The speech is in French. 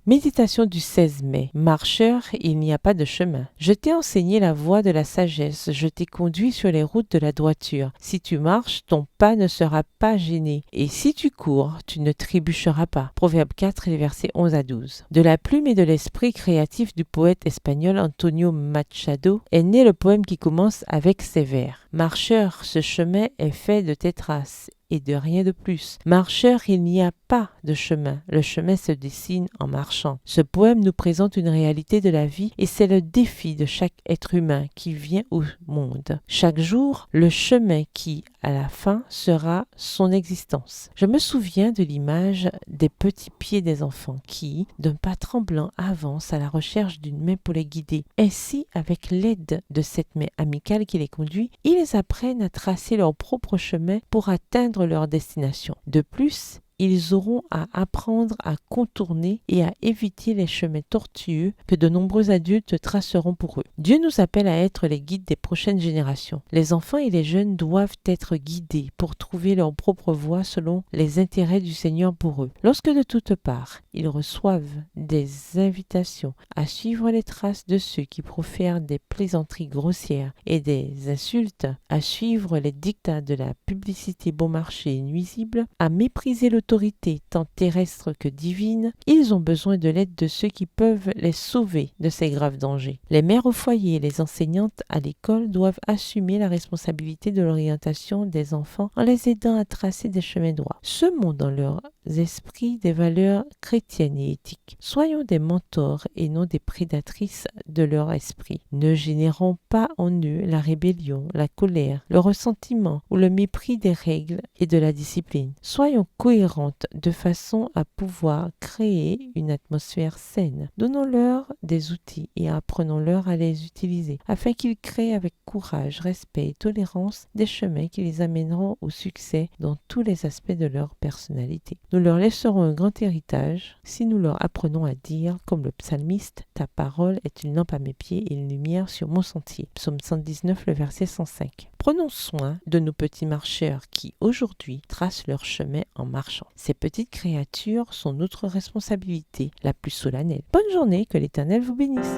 Méditation du 16 mai. Marcheur, il n'y a pas de chemin. Je t'ai enseigné la voie de la sagesse, je t'ai conduit sur les routes de la droiture. Si tu marches, ton pas ne sera pas gêné. Et si tu cours, tu ne trébucheras pas. Proverbe 4, les versets 11 à 12. De la plume et de l'esprit créatif du poète espagnol Antonio Machado est né le poème qui commence avec ces vers. Marcheur, ce chemin est fait de tes traces et de rien de plus. Marcheur, il n'y a pas de chemin. Le chemin se dessine en marchant. Ce poème nous présente une réalité de la vie et c'est le défi de chaque être humain qui vient au monde. Chaque jour, le chemin qui, à la fin, sera son existence. Je me souviens de l'image des petits pieds des enfants qui, d'un pas tremblant, avancent à la recherche d'une main pour les guider. Ainsi, avec l'aide de cette main amicale qui les conduit, ils apprennent à tracer leur propre chemin pour atteindre leur destination. De plus, ils auront à apprendre à contourner et à éviter les chemins tortueux que de nombreux adultes traceront pour eux. Dieu nous appelle à être les guides des prochaines générations. Les enfants et les jeunes doivent être guidés pour trouver leur propre voie selon les intérêts du Seigneur pour eux. Lorsque de toutes parts, ils reçoivent des invitations à suivre les traces de ceux qui profèrent des plaisanteries grossières et des insultes, à suivre les dictats de la publicité bon marché et nuisible, à mépriser l'autorité tant terrestre que divine, ils ont besoin de l'aide de ceux qui peuvent les sauver de ces graves dangers. Les mères au foyer et les enseignantes à l'école doivent assumer la responsabilité de l'orientation des enfants en les aidant à tracer des chemins droits. Semons dans leurs esprits des valeurs chrétiennes et éthiques. Soyons des mentors et non des prédatrices de leur esprit. Ne générons pas en eux la rébellion, la colère, le ressentiment ou le mépris des règles et de la discipline. Soyons cohérents de façon à pouvoir créer une atmosphère saine. Donnons-leur des outils et apprenons-leur à les utiliser afin qu'ils créent avec courage, respect et tolérance des chemins qui les amèneront au succès dans tous les aspects de leur personnalité. Nous leur laisserons un grand héritage si nous leur apprenons à dire, comme le psalmiste, « Ta parole est une lampe à mes pieds et une lumière sur mon sentier ». Psaume 119, le verset 105. Prenons soin de nos petits marcheurs qui, aujourd'hui, tracent leur chemin en marchant. Ces petites créatures sont notre responsabilité la plus solennelle. Bonne journée, que l'Éternel vous bénisse.